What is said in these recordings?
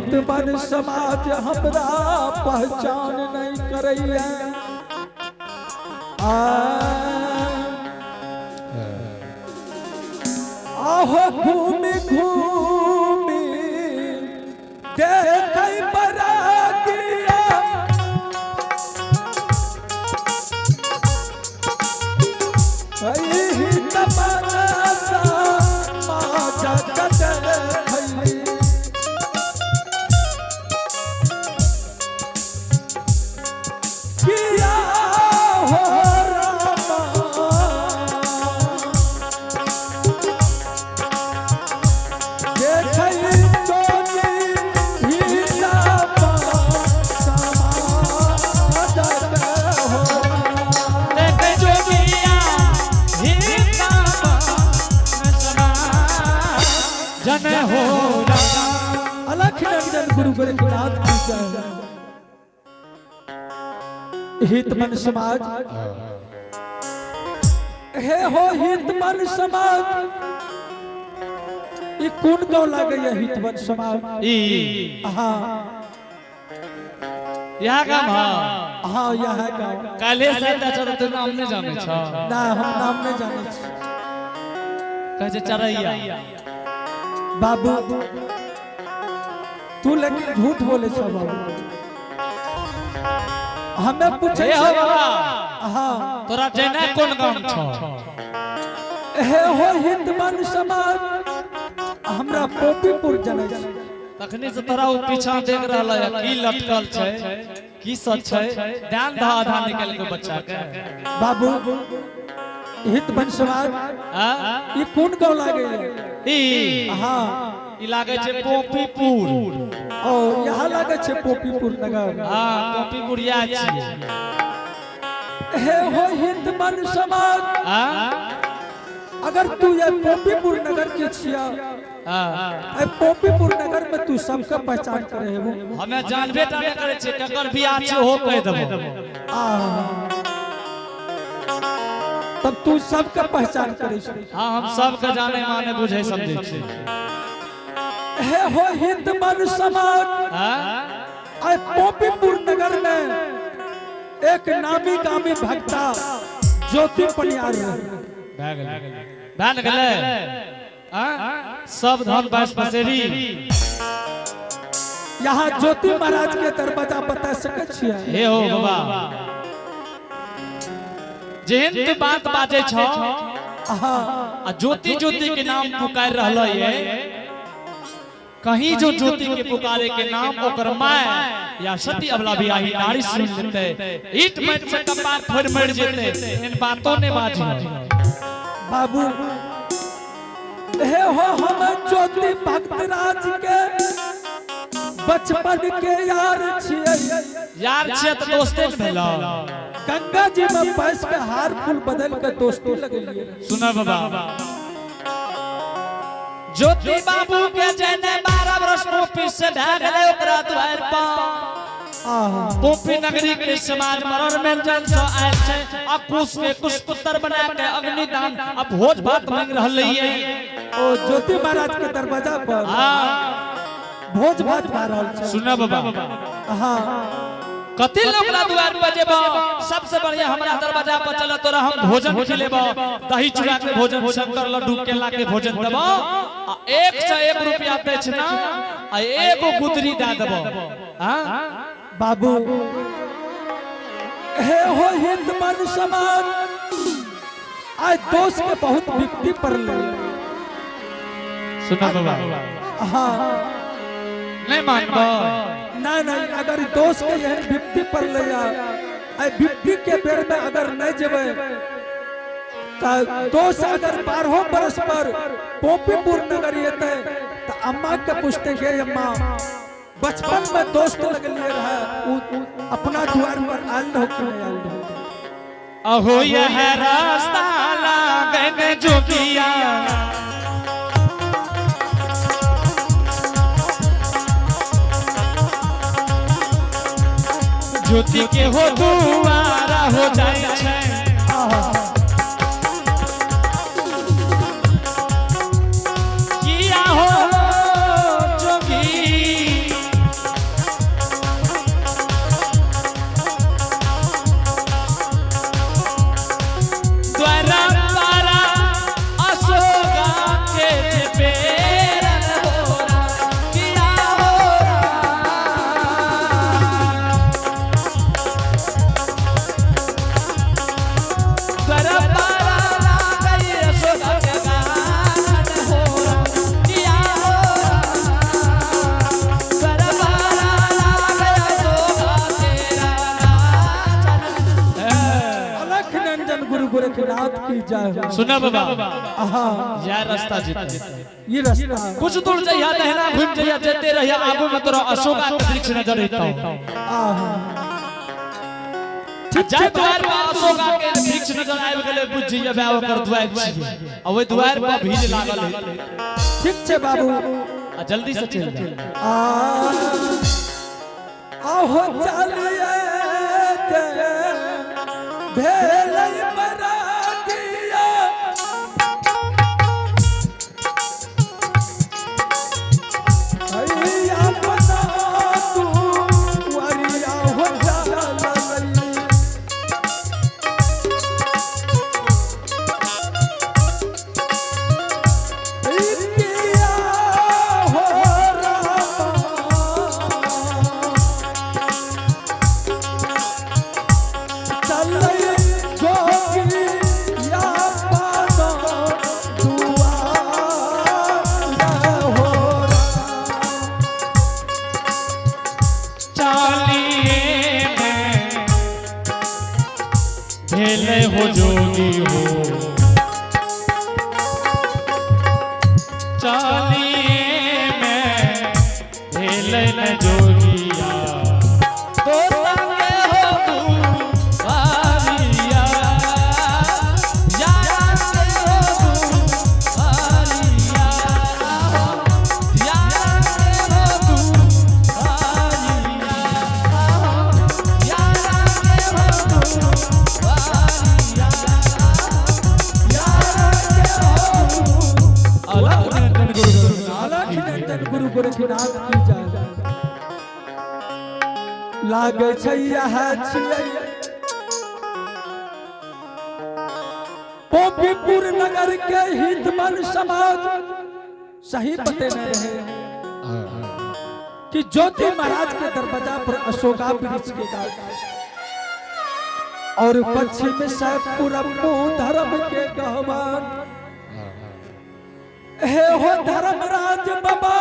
हित बन समाज हमरा पहचान नहीं करैया आहो घूमी घूमी देखै बरागिया हित बन समाज गुरु गोरखनाथ हित मन समाज हे हो हित मन समाज ई कौन गाँव लागे हित मन समाज हाँ यहाँ गाँव हाँ यहाँ गाँव काले से तू नाम नहीं जाने छ ना हम नाम नहीं जाने छ कहे चरैया बाबू तू लेकिन झूठ बोले छ बाबू हमें पूछे हो बाबा हाँ तोरा जेना कौन गाँव छ हे हो हित मन समाज हमरा पोपीपुर जने तखनी से तोरा पीछा देख रहल है की लटकल छै की सच छै ध्यान धा आधा निकल के बच्चा के बाबू हित मन समाज ई कौन गाँव लागे ई हाँ ई लागे छै पोपीपुर ओ यहाँ लागे छै पोपीपुर नगर हां पोपीपुर या छी हे हो हित मन समाज अगर तू ये पोपीपुर नगर के छिया ए पोपीपुर नगर में तू सबका पहचान करे हो हमें जानबे टा नहीं करे छै ककर बियाह छै हो कह देबो तब तू सबका पहचान करे छै हां हम सबके जाने माने बुझे समझे छी हे हो हित मन समाज आय पोपीपुर नगर में एक नामी गामी भक्ता ज्योति पनियार भाग गेले सब धन बास पसेरी यहाँ ज्योति महाराज के दरवाजा बता सके छियै हे हो बाबा जेहन तू बात बाजे छ आ ज्योति ज्योति के नाम पुकार रहल है कहीं जो ज्योति के पुकारे के नाम ओकर माय या सती अबला बियाही नारी सुन लेते ईट मत से कपार फोड़ मर जेते इन बातों ने बाजी बाबू हे हो हम ज्योति भक्तराज के बचपन के यार छियै त दोस्ते भेला गंगा जी में बैस के हार फूल बदल के दोस्ती लगलिए सुना बाबा ज्योति बाबू के जने 12 वर्ष पोपी से भाग गए ओकरा द्वार पर पोपी नगरी के समाज मरण में जन से आयल छै आ कुश के कुश पुत्र बना के अग्निदान आ भोज भात मांग रहल है ओ ज्योति महाराज के दरवाजा पर भोज भात भा रहल छै सुना बाबा हां कथि लोकरा द्वार पर जेबो सबसे बढ़िया हमरा दरवाजा पर चल तोरा हम भोजन खिलेबो दही चूड़ा के भोजन शंकर लड्डू केला के भोजन देबो आ 101 रुपया दै छ ना आ एगो गुदरी दे देबो हां बाबू हे हो हिंद मन समाज आज दोस्त के बहुत विपत्ति पड़ले सुना बाबा हां नहीं मानबो नहीं अगर दोस्त के यह विपत्ति पर ले आई विपत्ति के बेर में अगर नहीं जेबे तो दोस्त अगर 12 बरस पर पोपीपुर नगर येते तो अम्मा के पूछते के अम्मा बचपन में दोस्त लगलिए रहा अपना द्वार पर आल हो कि नहीं आल हो अहो यह रास्ता लागने जोगिया ज्योति के हो दुआरा हो जाए छै किया हो जोगी नाथ की जय हो। सुना बाबा आहा यह रास्ता जीते ये रास्ता कुछ दूर जइया दहना घूम जइया जेते रहिया आगू में तोरा अशोका के वृक्ष नजर अइतौ आहा जाय द्वार पर अशोका के वृक्ष नजर आबि गेले बुझ जइया बे ओकर द्वार छियै आ ओइ द्वार पर भीड़ लागल है। ठीक छे बाबू आ जल्दी से चल जा आहो चलिए के भेलै बरातिया हैया बना तू वरिया हो चललै इकिया हो भेले हो जोगी हो चालिए में भेले न जोगिया तो संगे हो तू वारिया यार से हो तू वारिया यार से हो तू वारिया यार से हो तू गुरु गोरखनाथ की जय लागे छै यह छियै पोपीपुर नगर के हितमन समाज सही पते न रहे कि ज्योति महाराज के दरवाजा पर अशोका वृक्ष के गाछ और पश्चिम से पूरब धर्म के गहवान हे हो धर्मराज बाबा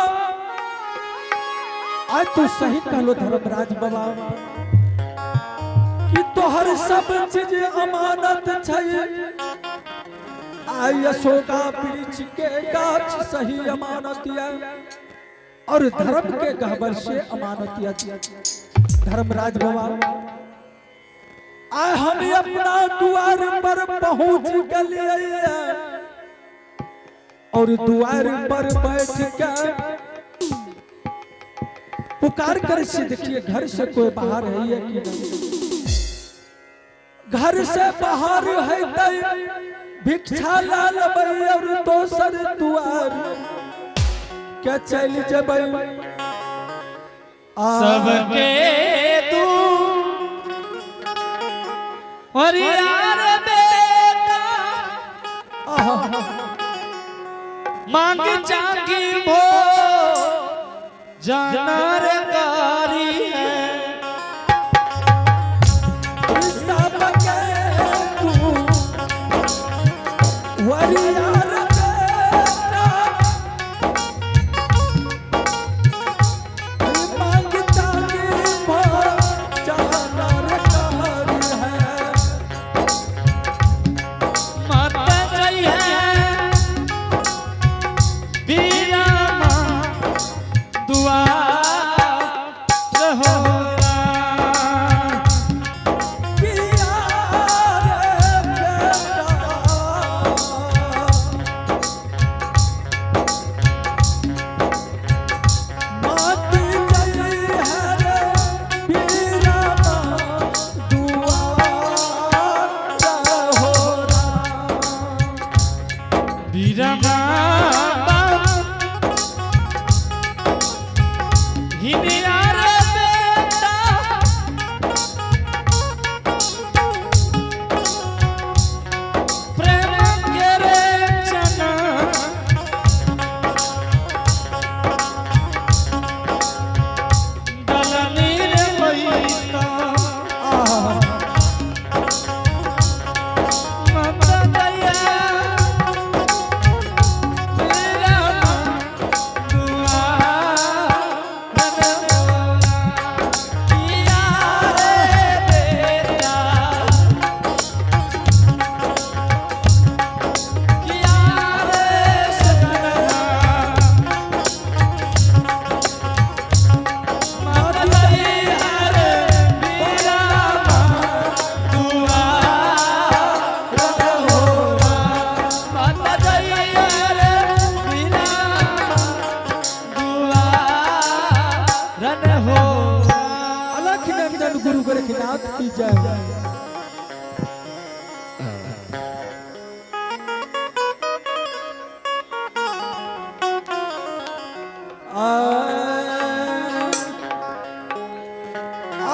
आज तो सही कहलो धर्मराज बाबा कि तोहर सब चीज अमानत छै आई अशोका वृक्ष के गाछ सही अमानतिया और धर्म के गहवर से अमानतिया धर्मराज बाबा आज हम अपना द्वार पर पहुंच गए और द्वार पर बैठ के पुकार कर से देखिए घर से कोई बाहर है या कि नहीं घर से बाहर है भिक्षा लाल और दोसर द्वार क्या चल जबै सबके तू और यार बेटा मांग चांगी भो जानर कारी है सबके तू वरियार बेटा मांग चांगी भो जानर कारी है धन हो अलख नंदन गुरु गोरखनाथ की जय।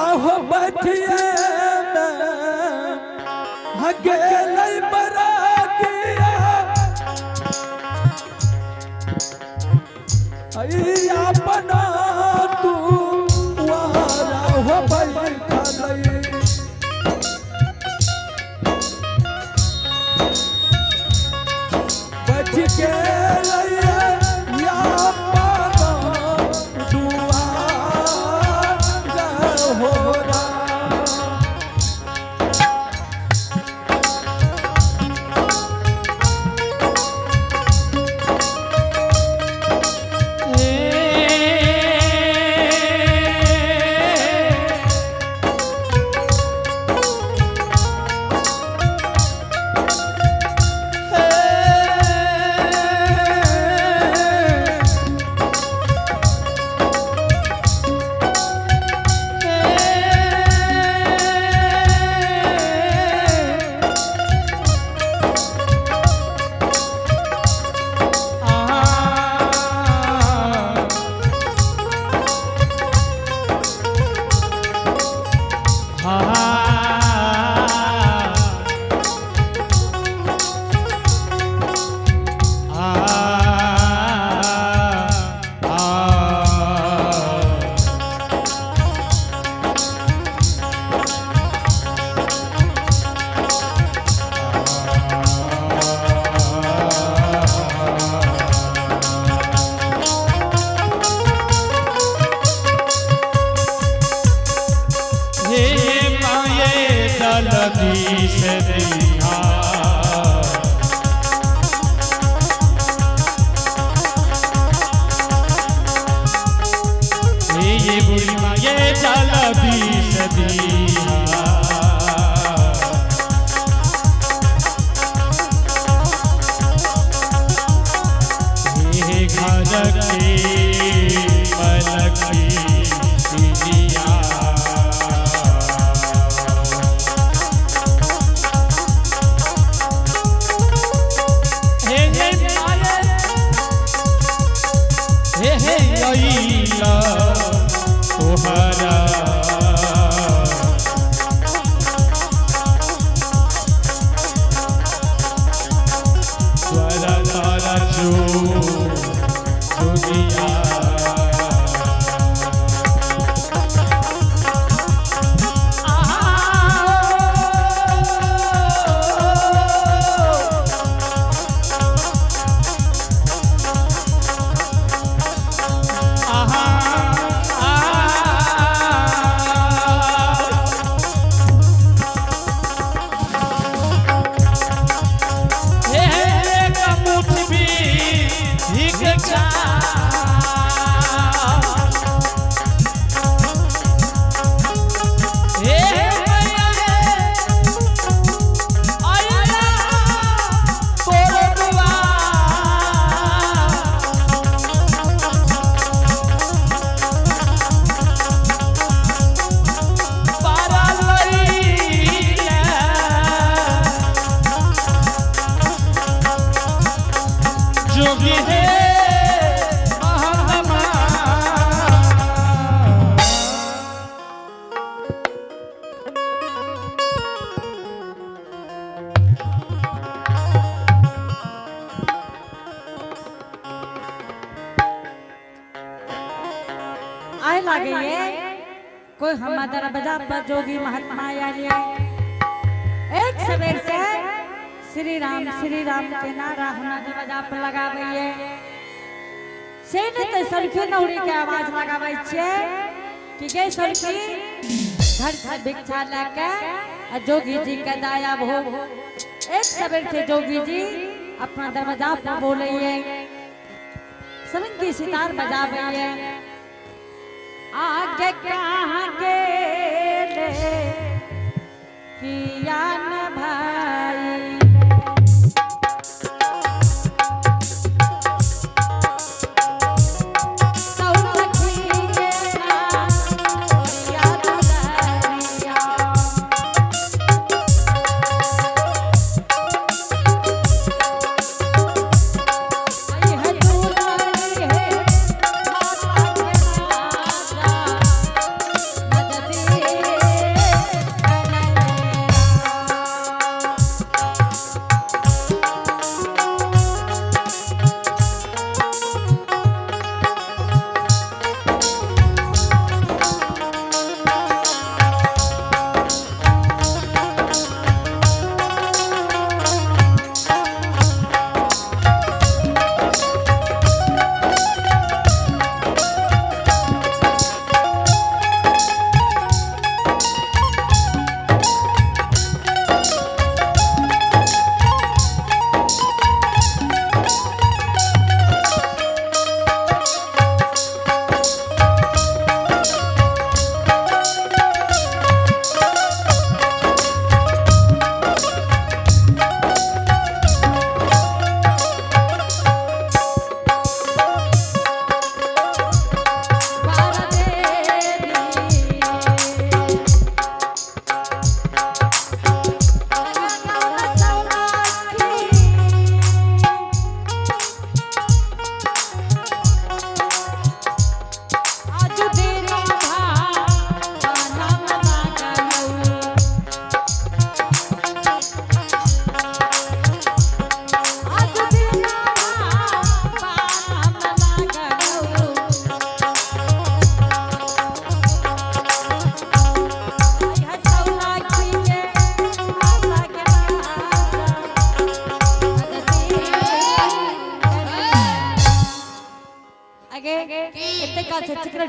आहो बैठिए हगेलै बरागिया अपना तू वारा हो बैठलै बैठ के आए लागे ये कोई हमारा बजा पर जोगी महात्मा यानी एक सवेर से श्री राम के नारा हमारा बजा पर लगावे से ने तो सड़की नौरी के आवाज लगावे छे कि के सड़की घर से भिक्षा लेके जोगी जी के दाया भोग एक सवेर से जोगी जी अपना दरवाजा पर बोले सरंगी सितार बजावे आगे कहाँ गेले किया न भाई सौरठी के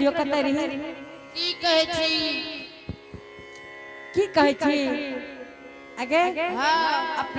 करियो कतरी की कहे छी की कहै छी आगे हाँ अपना